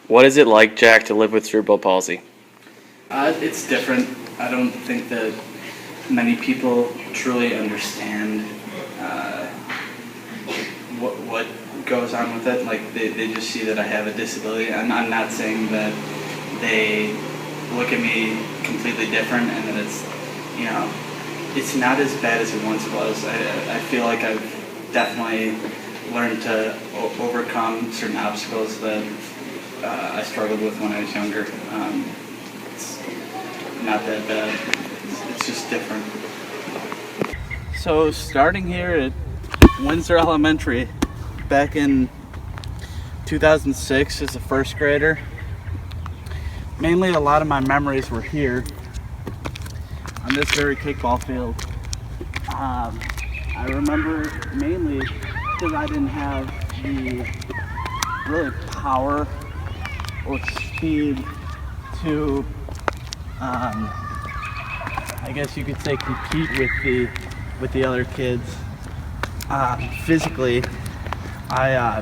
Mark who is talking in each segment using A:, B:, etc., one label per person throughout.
A: What is it like, Jack, to live with cerebral palsy?
B: It's different. I don't think that many people truly understand what goes on with it. Like, they just see that I have a disability. I'm not saying that they look at me completely different and that it's, you know, it's not as bad as it once was. I feel like I've definitely learned to overcome certain obstacles that I struggled with when I was younger. It's not that bad. It's just different. So starting here at Windsor Elementary back in 2006 as a first grader, mainly a lot of my memories were here on this very kickball field. I remember mainly because I didn't have the really power or speed to, I guess you could say, compete with the other kids. Physically, I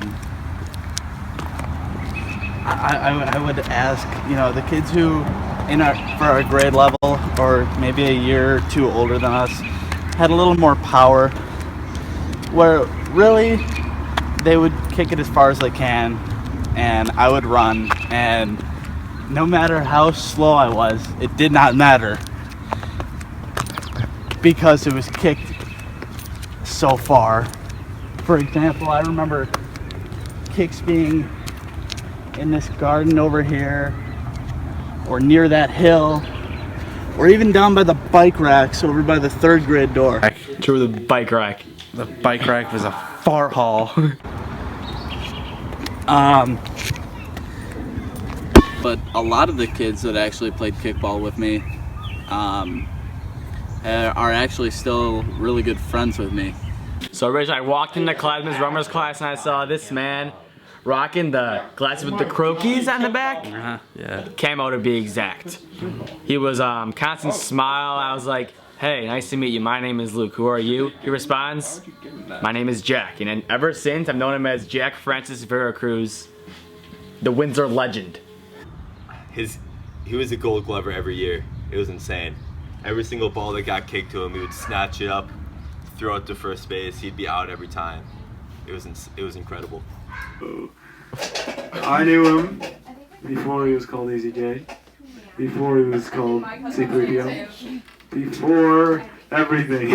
B: would ask, you know, the kids who for our grade level, or maybe a year or two older than us, had a little more power, where really they would kick it as far as they can, and I would run, and no matter how slow I was, it did not matter, because it was kicked so far. For example, I remember kicks being in this garden over here, or near that hill, or even down by the bike racks over by the third grade door.
C: To the bike rack. The bike rack was a far haul.
B: But a lot of the kids that actually played kickball with me are actually still really good friends with me.
C: So originally I walked into class, Ms. Rummer's class, and I saw this man rocking the glasses with the croquis on the back.
B: Yeah.
C: Camo to be exact. He was constant smile. I was like, hey, nice to meet you. My name is Luke. Who are you? He responds, my name is Jack. And then ever since, I've known him as Jack Francis Vercruysse, the Windsor legend.
D: He was a Gold Glover every year. It was insane. Every single ball that got kicked to him, he would snatch it up, throw it to first base. He'd be out every time. It was incredible.
E: I knew him before he was called Eazy-J, before he was called C3PO, before everything.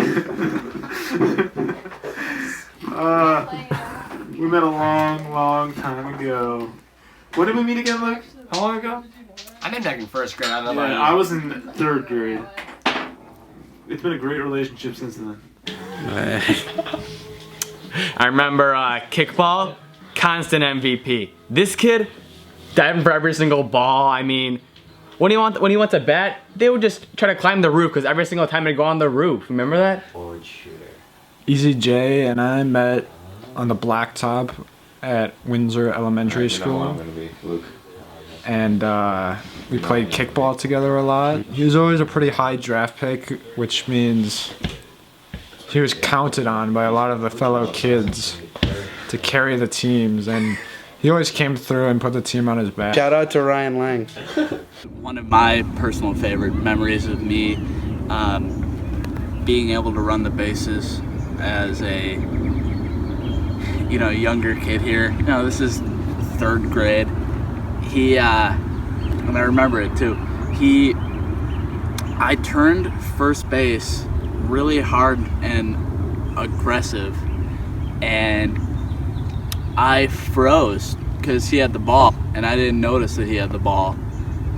E: We met a long time ago. When did we meet again, Luke? How long ago?
F: I think back in first grade. I don't know about
E: I was in third grade. It's been a great relationship since then.
C: I remember kickball, constant MVP. This kid diving for every single ball. I mean, when he wants to bat, they would just try to climb the roof, because every single time they'd go on the roof. Remember that?
G: Eazy-J and I met on the blacktop at Windsor Elementary School. And we played kickball together a lot. He was always a pretty high draft pick, which means he was counted on by a lot of the fellow kids to carry the teams, and he always came through and put the team on his back.
H: Shout out to Ryan Lang.
B: One of my personal favorite memories of me being able to run the bases as a younger kid here. This is third grade. And I remember it too. I turned first base really hard and aggressive, and I froze because he had the ball, and I didn't notice that he had the ball,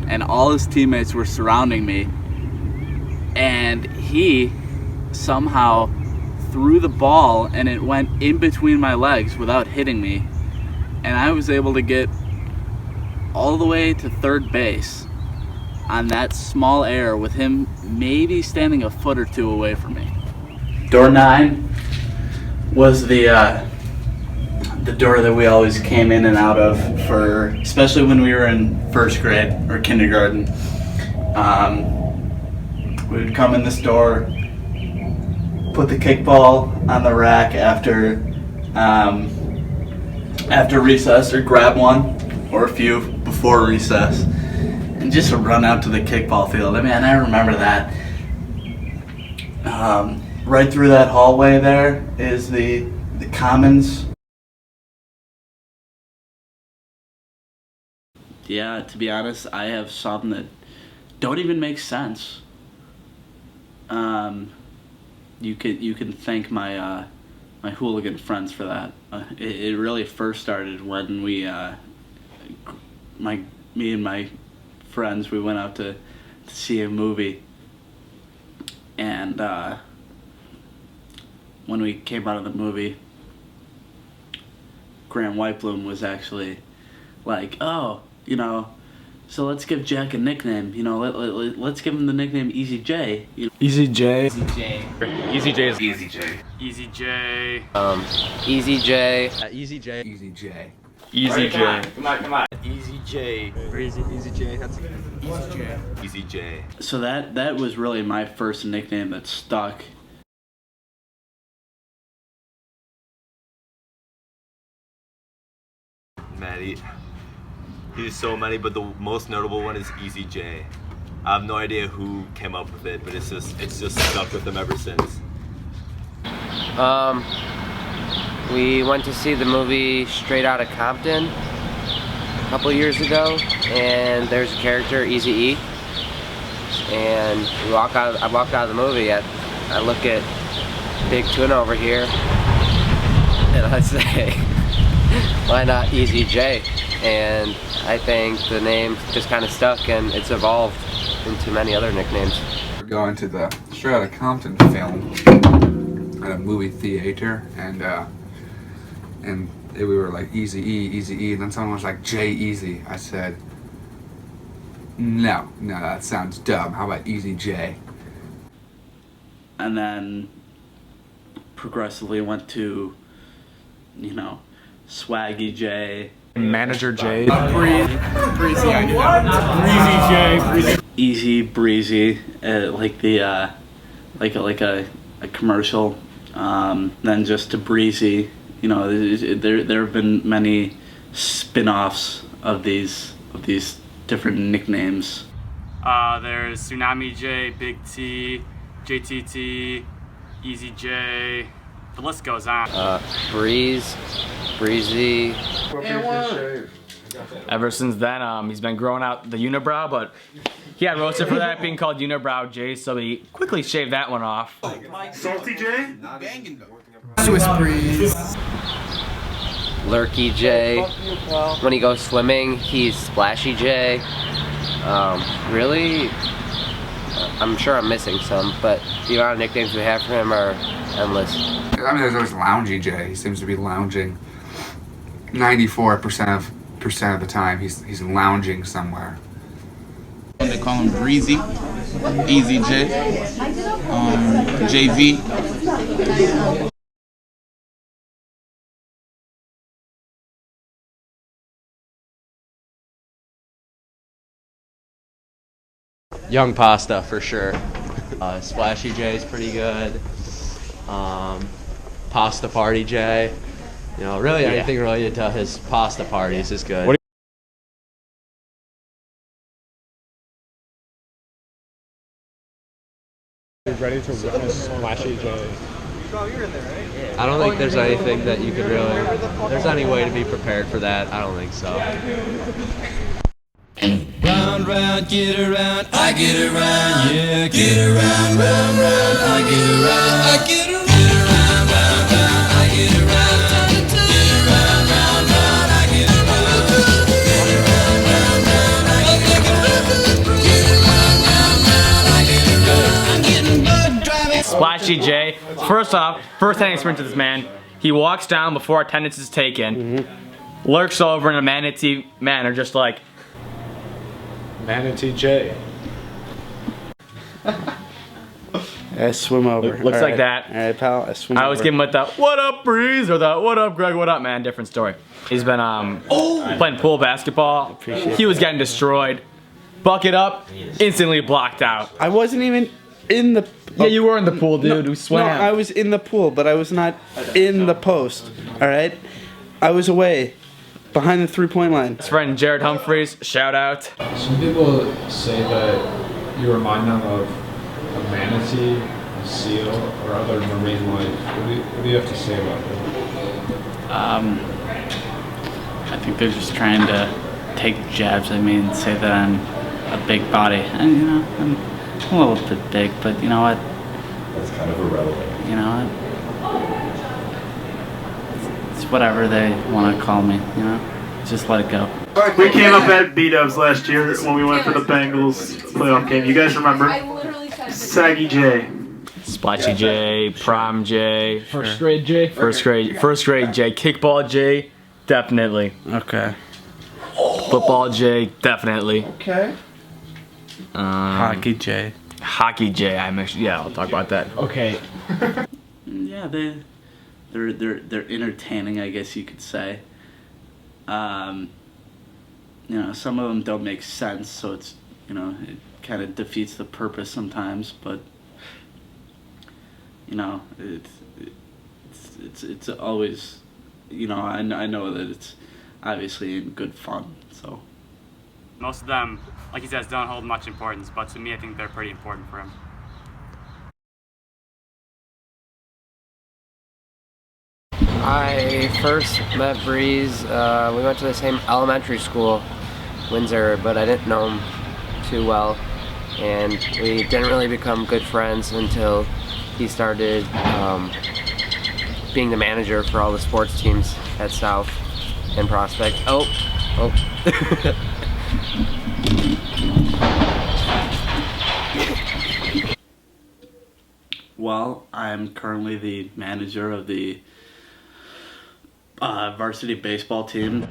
B: and all his teammates were surrounding me, and he somehow threw the ball and it went in between my legs without hitting me, and I was able to get all the way to third base on that small air with him maybe standing a foot or two away from me. Door 9 was the door that we always came in and out of, especially when we were in first grade or kindergarten. We would come in this door, put the kickball on the rack after recess, or grab one, or a few before recess, and just to run out to the kickball field. I mean, I remember that. Right through that hallway there is the commons. Yeah, to be honest, I have some that don't even make sense. You can thank my my hooligan friends for that. It really first started when me and my friends, we went out to see a movie, and when we came out of the movie, Graham Whitebloom was actually like, oh, you know, so let's give Jack a nickname. You know, let's give him the nickname Eazy J.
G: Easy J.
C: Easy J.
F: Easy J.
C: Easy J.
F: Easy J.
C: Easy J.
F: Easy J.
D: Easy J.
C: Easy J.
F: Come on.
D: Easy J.
F: Easy J. That's
D: Easy J. Easy J.
B: So that was really my first nickname that stuck.
D: Maddie. He's so many, but the most notable one is Easy J. I have no idea who came up with it, but it's just stuck with him ever since.
H: We went to see the movie Straight Outta Compton a couple years ago, and there's a character, Eazy-E, and I walked out of the movie. I look at Big Tuna over here, and I say, why not Easy J? And I think the name just kind of stuck, and it's evolved into many other nicknames.
I: We're going to the Straight Outta Compton film at a movie theater, and we were like Eazy-E, Eazy-E, and then someone was like J-Eazy. I said, no, that sounds dumb. How about Easy J?
B: And then progressively went to, you know, Swaggy J.
G: Manager J.
F: Breezy. I knew that. Breezy J.
B: Easy Breezy, like the like a commercial. Then just to Breezy. You know, there have been many spin-offs of these different nicknames.
C: There's Tsunami J, Big T, JTT, Easy J. The list goes on.
H: Breezy.
C: Ever since then, he's been growing out the unibrow, but he got roasted for that being called Unibrow J, so he quickly shaved that one off.
E: Salty J?
F: Swiss Breeze.
H: Lurky J. When he goes swimming, he's Splashy J. Really, I'm sure I'm missing some, but the amount of nicknames we have for him are endless.
I: I mean, there's always Loungy J. He seems to be lounging 94% of the time. He's lounging somewhere.
J: They call him Breezy, Easy J, JV.
K: Young Pasta for sure. Splashy J is pretty good. Pasta Party J. You know, really anything related to his pasta parties is good.
G: Ready to witness Splashy J.
K: I don't think there's anything that you could really, there's any way to be prepared for that. I don't think so.
L: Round, round, get around, I get around, yeah, get around, round, round, I get around, I get around, round, round, I get around, get around, round, round, I get around, get around, round, round, I get around, get around, round, round, I get around, I'm getting bug driving.
C: Splashy J. First off, first-hand experience with this man. He walks down before attendance is taken, lurks over in a manatee manner, just like,
G: Manatee J.
B: I swim over.
C: Looks like that.
B: All right, pal. I swim
C: I always give him with the "What up, Breeze?" or the "What up, Greg? What up, man?" Different story. He's been playing pool basketball. He was getting destroyed. Bucket up, instantly blocked out.
B: I wasn't even in the.
C: Yeah, you were in the pool, dude. We swam.
B: No, I was in the pool, but I was not in the post. All right, I was away.
M: behind the three-point line.
C: His friend Jared Humphreys, shout out.
G: Some people say that you remind them of a manatee, a seal, or other marine life. What do you have to say about that?
B: I think they're just trying to take jabs at me and say that I'm a big body. And you know, I'm a little bit big, but you know what?
D: That's kind of irrelevant.
B: You know what? It's whatever they want to call me, you know? Just let it go.
E: We came up at B-Dubs last year when we went for the Bengals playoff game. You guys remember? Saggy J.
C: Splashy J, Prom J.
G: First grade J?
C: First grade J. Kickball J, definitely.
M: Okay.
C: Football J, definitely.
M: Okay. Hockey J.
C: Hockey J, yeah, I'll talk about that.
G: Okay.
B: Yeah, they're entertaining, I guess you could say. You know, some of them don't make sense, so it's, you know, it kind of defeats the purpose sometimes, but you know, it's always, you know, I know that it's obviously in good fun, so.
N: Most of them, like he says, don't hold much importance, but to me I think they're pretty important for him.
H: I first met Breeze, we went to the same elementary school, Windsor, but I didn't know him too well, and we didn't really become good friends until he started being the manager for all the sports teams at South and Prospect. Oh.
B: Well, I'm currently the manager of the varsity baseball team.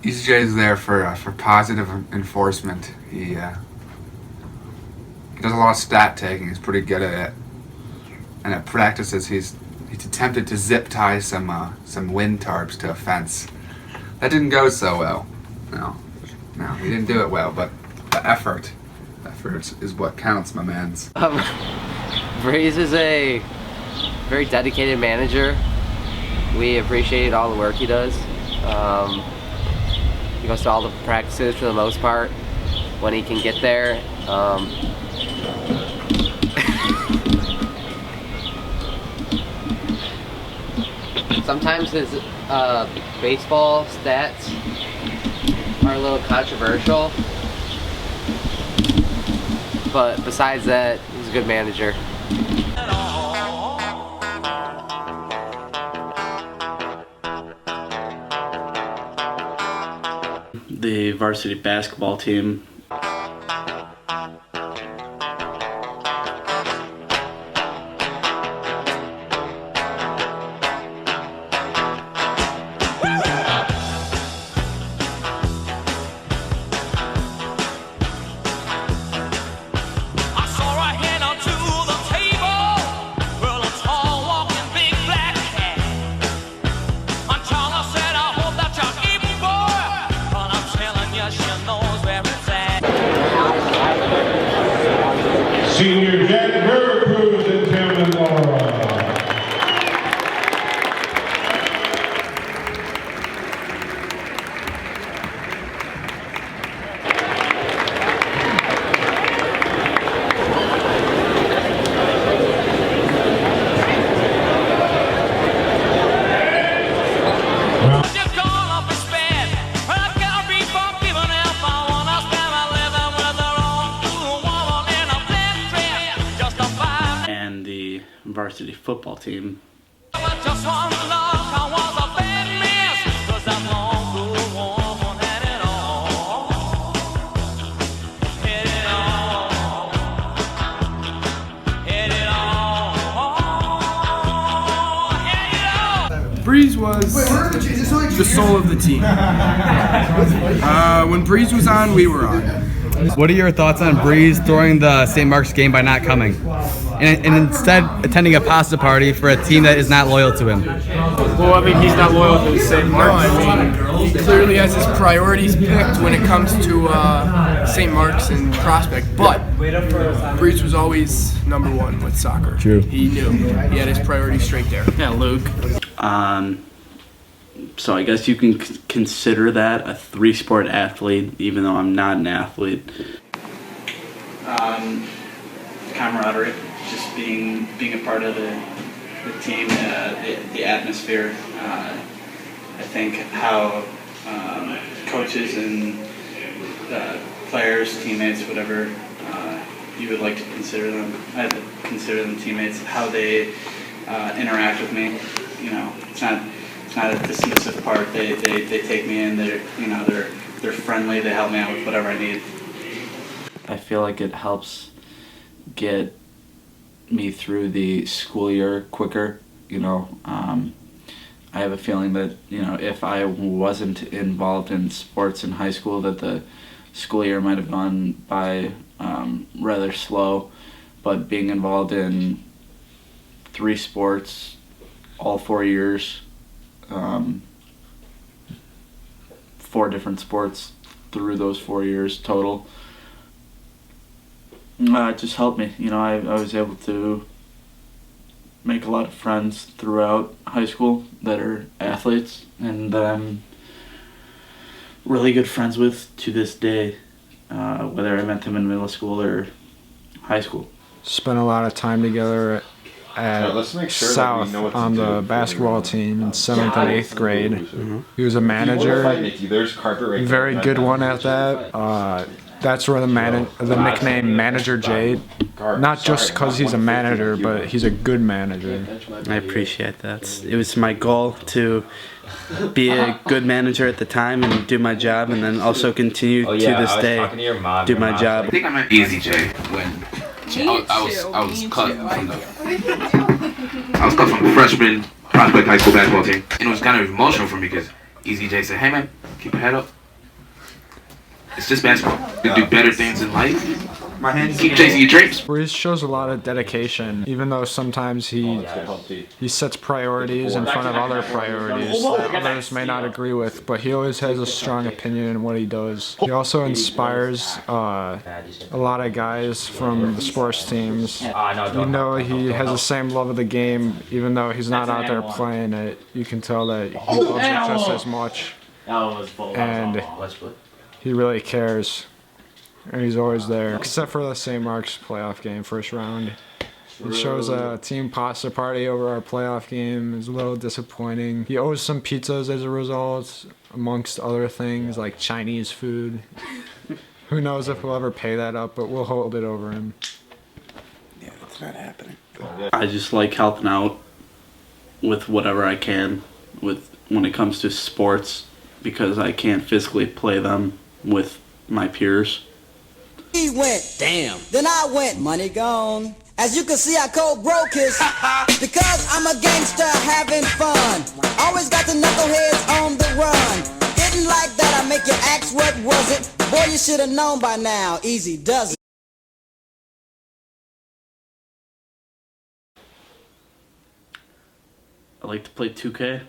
I: Eazy-J is there for positive enforcement. He does a lot of stat taking. He's pretty good at it. And at practices, he's attempted to zip tie some wind tarps to a fence. That didn't go so well. No, he didn't do it well. But the effort is what counts, my mans.
H: Breeze is a very dedicated manager. We appreciate all the work he does. He goes to all the practices for the most part when he can get there. Sometimes his baseball stats are a little controversial, but besides that, he's a good manager.
B: The varsity basketball team.
O: Senior Jack Vercruysse and Tim and Laura.
B: Varsity football team.
F: Breeze was the soul of the team. When Breeze was on, we were on.
P: What are your thoughts on Breeze throwing the St. Mark's game by not coming?
M: and instead attending a pasta party for a team that is not loyal to him.
F: Well, I mean, he's not loyal to St. Mark's. I mean, he clearly has his priorities picked when it comes to St. Mark's and Prospect. But Breeze was always #1 with soccer.
M: True.
F: He knew. He had his priorities straight there.
P: Yeah, Luke. So I guess you can consider that a 3-sport athlete, even though I'm not an athlete. Camaraderie, just being a part of the team, the atmosphere. I think how coaches and players, teammates, whatever you would like to consider them, I consider them teammates, how they interact with me. You know, it's not a dismissive part. They take me in. They're friendly. They help me out with whatever I need. I feel like it helps get me through the school year quicker. You know, I have a feeling that, you know, if I wasn't involved in sports in high school, that the school year might have gone by rather slow. But being involved in 3 sports, all 4 years, 4 different sports through those 4 years total, it just helped me. You know, I was able to make a lot of friends throughout high school that are athletes and that I'm really good friends with to this day, whether I met them in middle school or high school.
G: Spent a lot of time together at
Q: let's make sure
G: South
Q: that we know what to
G: on the
Q: do
G: basketball team in 7th and 8th grade. He was a manager,
Q: There's carpet right
G: very good one at that. That's where the nickname Manager Jade, not just because he's a manager, but he's a good manager.
M: I appreciate that. It was my goal to be a good manager at the time and do my job, and then also continue to this day do my job.
R: I think I met Eazy J when I was cut from the freshman Prospect High School basketball team, and it was kind of emotional for me because Eazy J said, "Hey man, keep your head up. It's just basketball. You do better things in life. Keep chasing your dreams."
G: Breeze shows a lot of dedication, even though sometimes he sets priorities in front of other priorities that others may not agree with, but he always has a strong opinion in what he does. He also inspires a lot of guys from the sports teams. You know, he has the same love of the game, even though he's not out there playing it. You can tell that he loves it just as much, and he really cares. And he's always there, except for the St. Mark's playoff game, first round. It shows a team pasta party over our playoff game. It's a little disappointing. He owes some pizzas as a result, amongst other things like Chinese food. Who knows if we'll ever pay that up, but we'll hold it over him.
M: Yeah, it's not happening.
P: I just like helping out with whatever I can when it comes to sports, because I can't physically play them with my peers.
S: He went, damn. Then I went, money gone. As you can see, I cold broke his because I'm a gangster having fun. Always got the knuckleheads on the run. Didn't like that, I make you ask what was it. Boy, you should have known by now, Eazy-Duz-It.
P: I like to play 2K.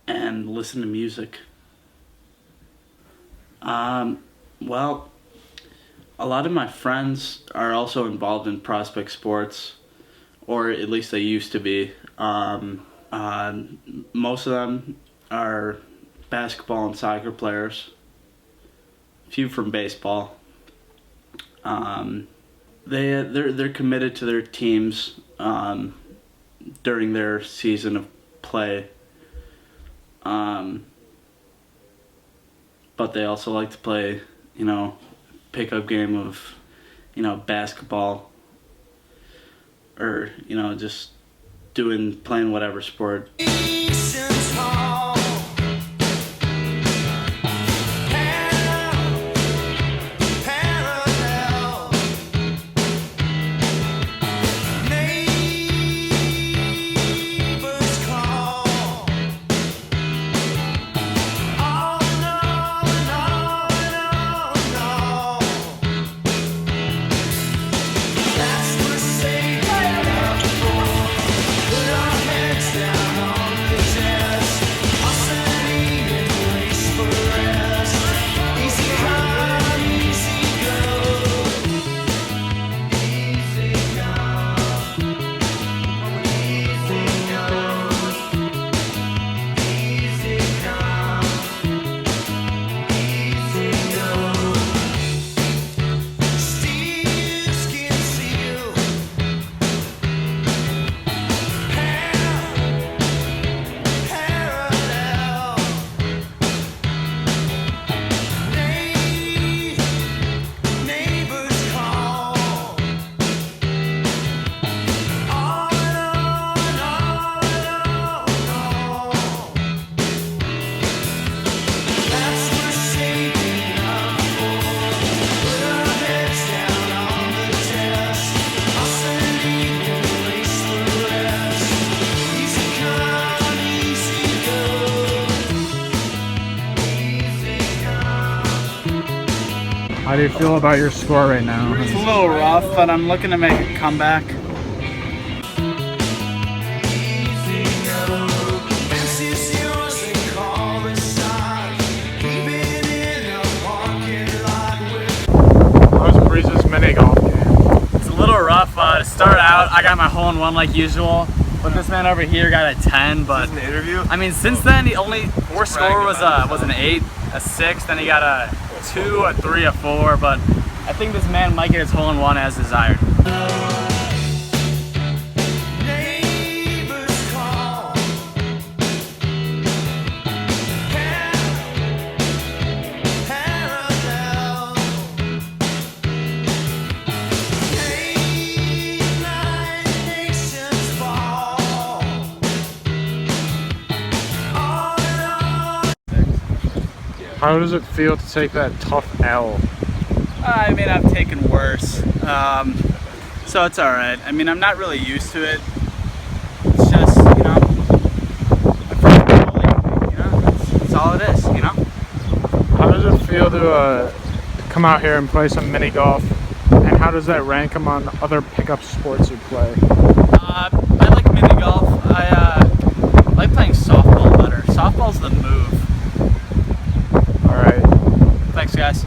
P: And listen to music. Well, a lot of my friends are also involved in prospect sports, or at least they used to be. Most of them are basketball and soccer players. A few from baseball. They're committed to their teams during their season of play. But they also like to play, you know, pickup game of, you know, basketball, or, you know, just
M: playing whatever sport.
G: How do you feel about your score right now?
B: It's a little rough, but I'm looking to make a comeback.
G: How's Breeze's mini golf game?
C: It's a little rough. To start out, I got my hole-in-one like usual, but this man over here got a 10. But
D: This is an interview?
C: I mean, since then, the only worst score was an 8, a 6, then he got a 2, a 3, a 4. But I think this man might get his hole-in-one as desired.
G: How does it feel to take that tough L?
B: I mean, I've taken worse, so it's all right. I mean, I'm not really used to it. It's just, you know, my first goalie, you know, that's all it is, you know.
G: How does it feel to come out here and play some mini golf? And how does that rank among other pickup sports you play?
B: I like mini golf. I like playing softball better. Softball's the move.
G: All right.
B: Thanks, guys.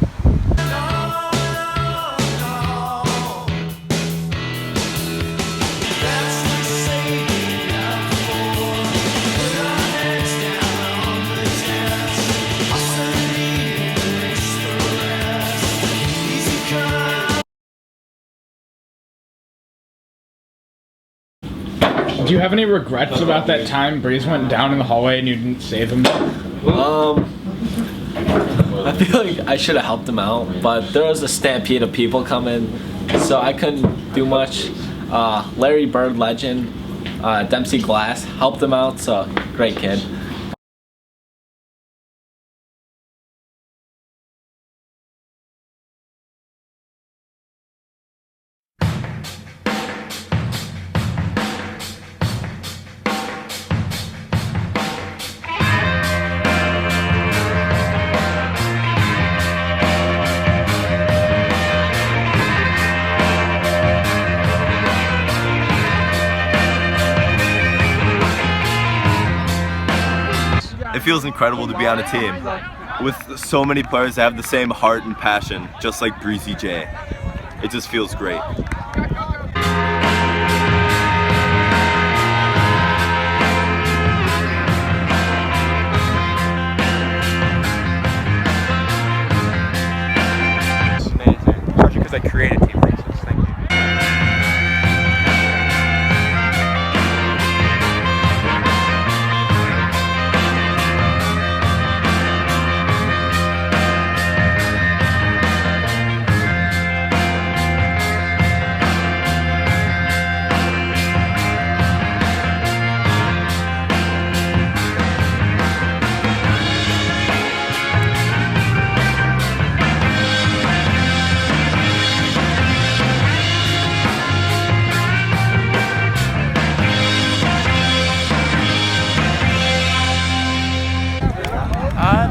G: Do you have any regrets about that time Breeze went down in the hallway and you didn't save him?
K: I feel like I should have helped him out, but there was a stampede of people coming, so I couldn't do much. Larry Bird, legend, Dempsey Glass helped him out, so great kid.
D: It feels incredible to be on a team with so many players that have the same heart and passion, just like Breezy J. It just feels great.
Q: It's amazing, especially because I created Team Reasons. Thank you.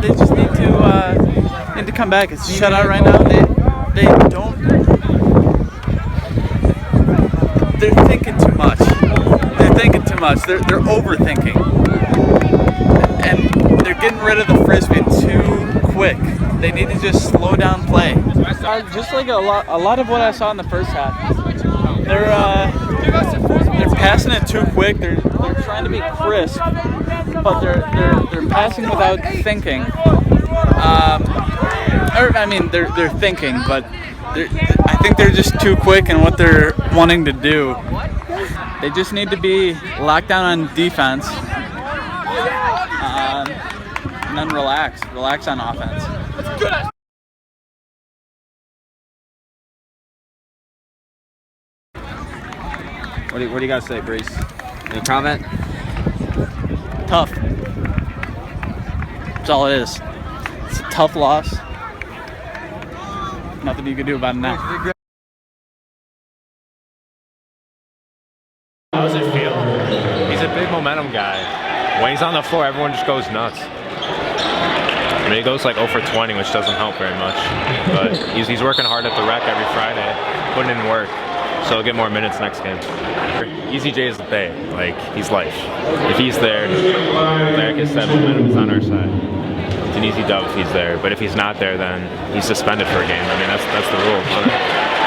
P: they just need to come back. It's shut out right now. They don't. They're thinking too much. They're thinking too much. They're overthinking, and they're getting rid of the frisbee too quick. They need to just slow down play. Just like a lot of what I saw in the first half. They're passing it too quick. They're trying to be crisp, but they're passing without thinking. They're thinking, but I think they're just too quick in what they're wanting to do. They just need to be locked down on defense, and then relax on offense.
T: What do you got to say, Breeze? Any comment?
P: Tough. That's all it is. It's a tough loss. Nothing you can do about it now.
U: How does it feel? He's a big momentum guy. When he's on the floor, everyone just goes nuts. I mean, he goes like 0 for 20, which doesn't help very much. But he's working hard at the rec every Friday, putting in work. So he'll get more minutes next game. Eazy-J is the bay. Like, he's life. If he's there, like I said, momentum is on our side. It's an easy dub if he's there. But if he's not there, then he's suspended for a game. I mean, that's the rule.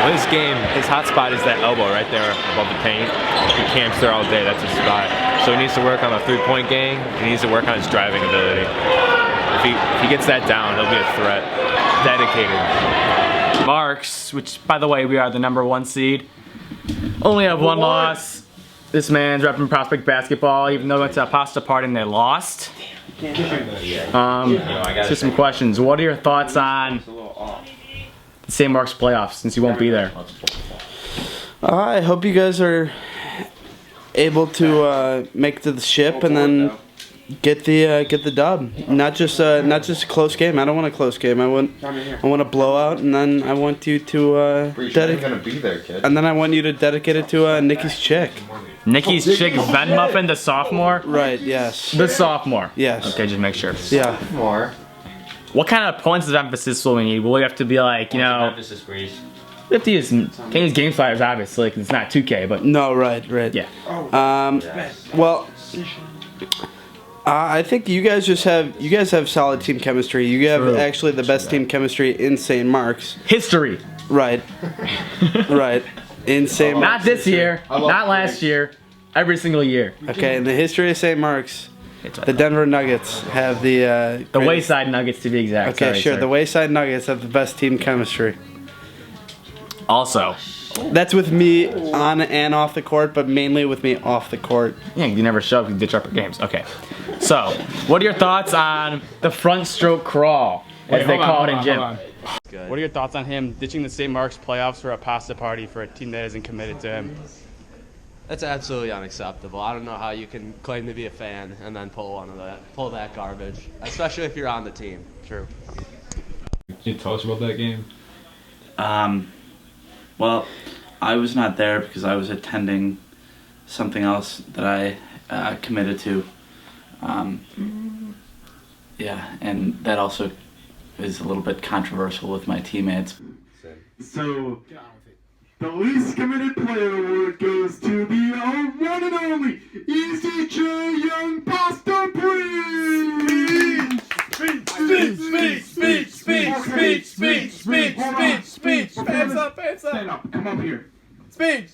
U: But his game, his hot spot is that elbow right there above the paint. He camps there all day. That's his spot. So he needs to work on a three-point game. He needs to work on his driving ability. If he gets that down, he'll be a threat. Dedicated.
C: Marks, which by the way, we are the #1 seed. Only have one loss. This man's repping Prospect basketball, even though it's a pasta party and they lost. Just some questions. What are your thoughts on the St. Mark's playoffs, since you won't be there?
M: I hope you guys are able to make it to the ship and then get the dub. Not just a close game. I don't want a close game. I want a blowout, and then I want you to dedicate. And then I want you to dedicate it to Nikki's chick.
C: Nikki's chick, Ben Muffin, the sophomore.
M: Right. Yes.
C: The sophomore.
M: Yes.
C: Okay, just make sure.
M: Yeah.
C: What kind of points of emphasis will we need? Will we have to be like, you know? We have to use game flyers, obviously, because it's not 2K, but
M: no. Right.
C: Yeah.
M: Well. I think you guys have solid team chemistry. You have actually the best team chemistry in St. Mark's
C: history.
M: Right. Right. In St. Mark's.
C: Not this year. Not last year. Every single year.
M: Okay. In the history of St. Mark's, the Denver Nuggets have the
C: Wayside Nuggets to be exact.
M: Okay, sure. The Wayside Nuggets have the best team chemistry.
C: Also.
M: That's with me on and off the court, but mainly with me off the court.
C: Yeah, you never show up, you ditch up your games. Okay. So, what are your thoughts on the front stroke crawl, as they call it in gym?
N: What are your thoughts on him ditching the St. Mark's playoffs for a pasta party for a team that isn't committed to him?
V: That's absolutely unacceptable. I don't know how you can claim to be a fan and then pull that garbage, especially if you're on the team.
N: True.
W: Can you tell us about that game?
X: Well, I was not there because I was attending something else that I committed to. Yeah, and that also is a little bit controversial with my teammates.
E: So, the least committed player award goes to the one and only Eazy-J Young Pasta Breeze! Speech! Hands up! Stand up, come up here.
F: Speech!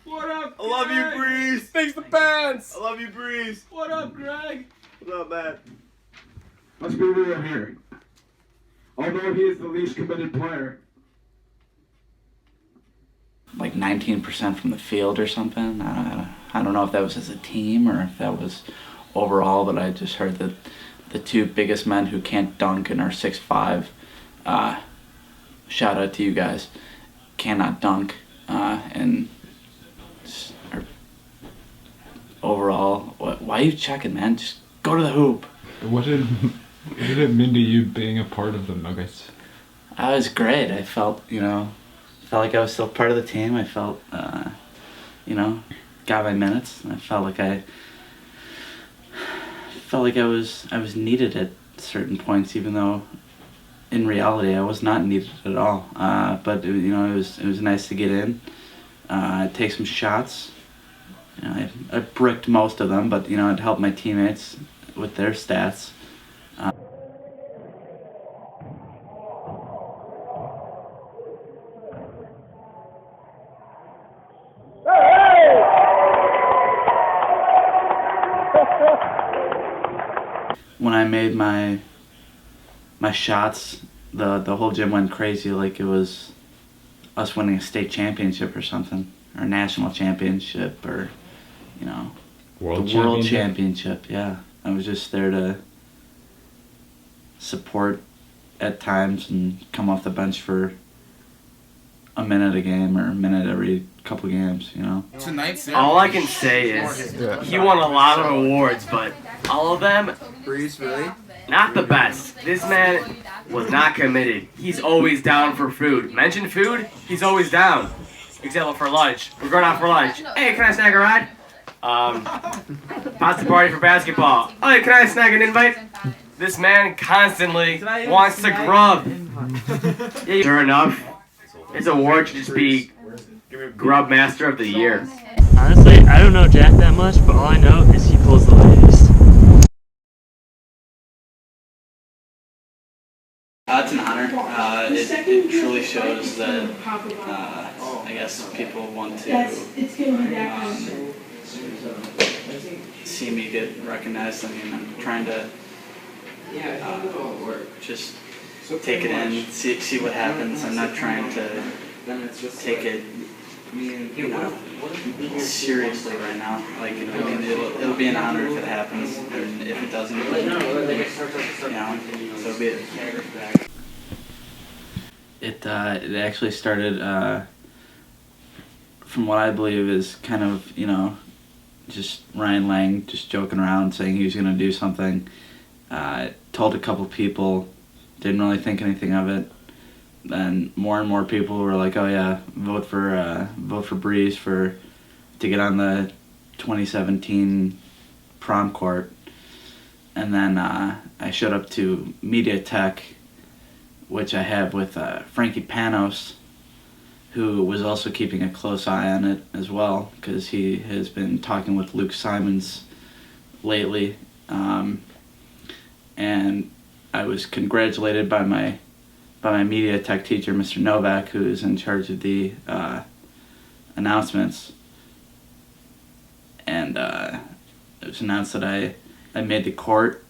F: What up,
D: I love you, Breeze!
F: Fix the pants!
D: I love you, Breeze!
F: What up, Greg?
D: What up, man?
E: Let's be real here. Although he is the least committed player,
X: Like 19% from the field or something. I don't know if that was as a team or if that was overall, but I just heard that the two biggest men who can't dunk and are 6'5", shout out to you guys, cannot dunk, and overall, why are you checking, man? Just go to the hoop.
W: What did it mean to you being a part of the Nuggets?
X: I was great. I felt like I was still part of the team. I felt, got my minutes. I felt like I was needed at certain points, even though in reality I was not needed at all. But it was nice to get in, take some shots. I bricked most of them, but it helped my teammates with their stats. When I made my shots, the whole gym went crazy, like it was us winning a state championship or something, or a national championship, or
U: World
X: championship. Yeah, I was just there to support at times and come off the bench for a minute a game or a minute every couple games.
C: All I can say is he won a lot of awards, but all of them,
F: Breeze, really?
C: not the best. This man was not committed. He's always down for food. Mention food, he's always down. Example for lunch. We're going out for lunch. Hey, can I snag a ride? Pasta party for basketball. Oh, can I snag an invite? This man constantly wants to grub. Sure enough, his award should just be Grub Master of the Year.
A: Honestly, I don't know Jack that much, but all I know is he pulls the ladies.
P: It's an honor. It truly shows that I guess people want to see me get recognized. I mean, I'm trying to just take it in, see what happens. I'm not trying to take it seriously right now. Like, I mean, it'll be an honor if it happens, and if it doesn't, so be it.
X: It actually started from what I believe is kind of just Ryan Lang just joking around saying he was going to do something. Told a couple people, didn't really think anything of it. Then more and more people were like, "Oh yeah, vote for Breeze to get on the 2017 prom court." And then I showed up to Media Tech, which I have with Frankie Panos, who was also keeping a close eye on it as well, because he has been talking with Luke Simons lately. And I was congratulated by my media tech teacher, Mr. Novak, who is in charge of the announcements. And it was announced that I made the court.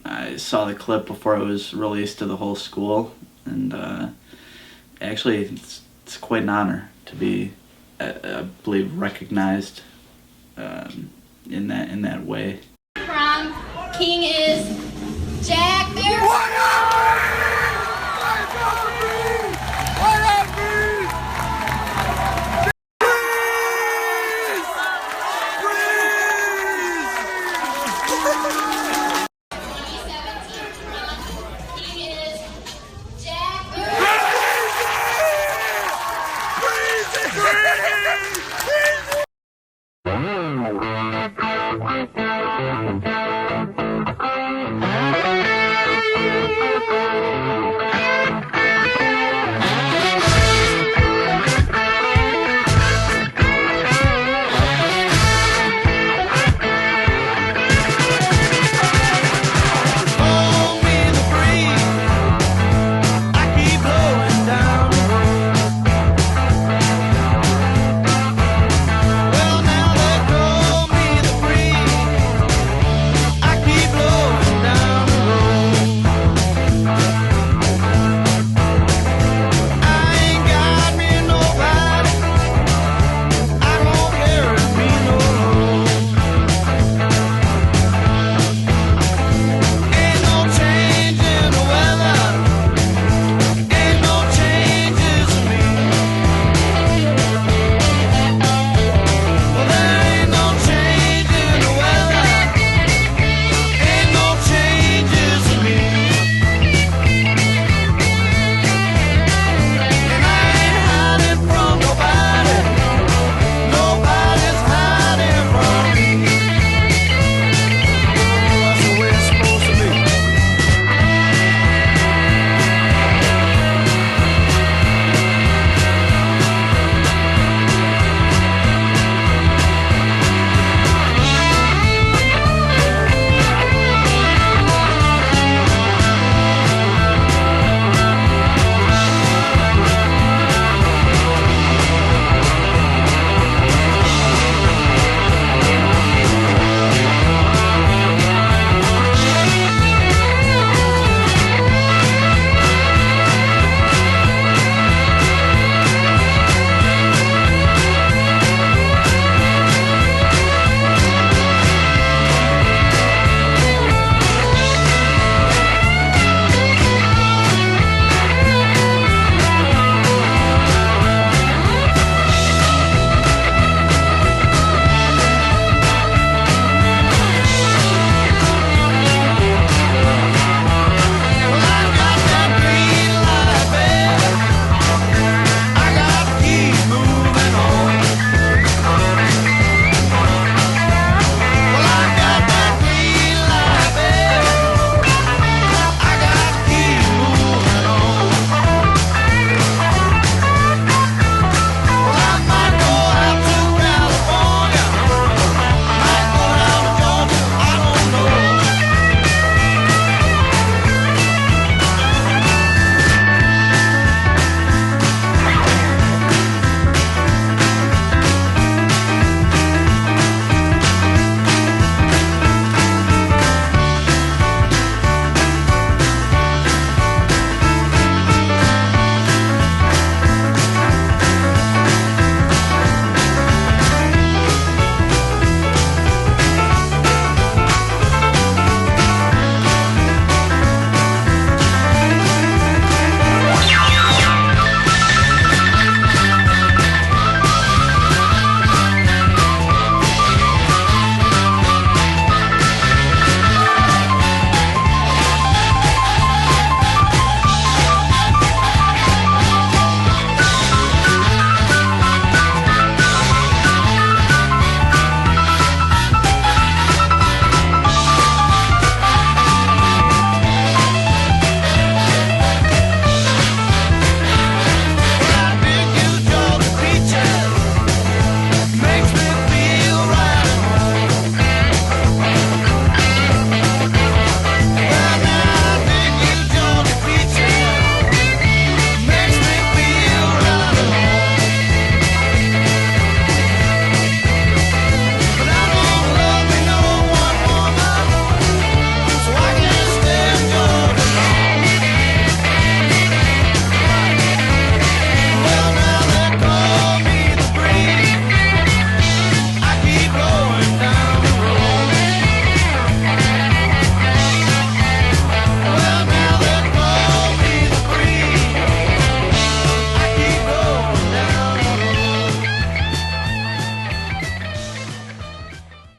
X: I saw the clip before it was released to the whole school, and actually it's quite an honor to be, I believe, recognized in that way.
I: Prom king is Jack
O: Eazy!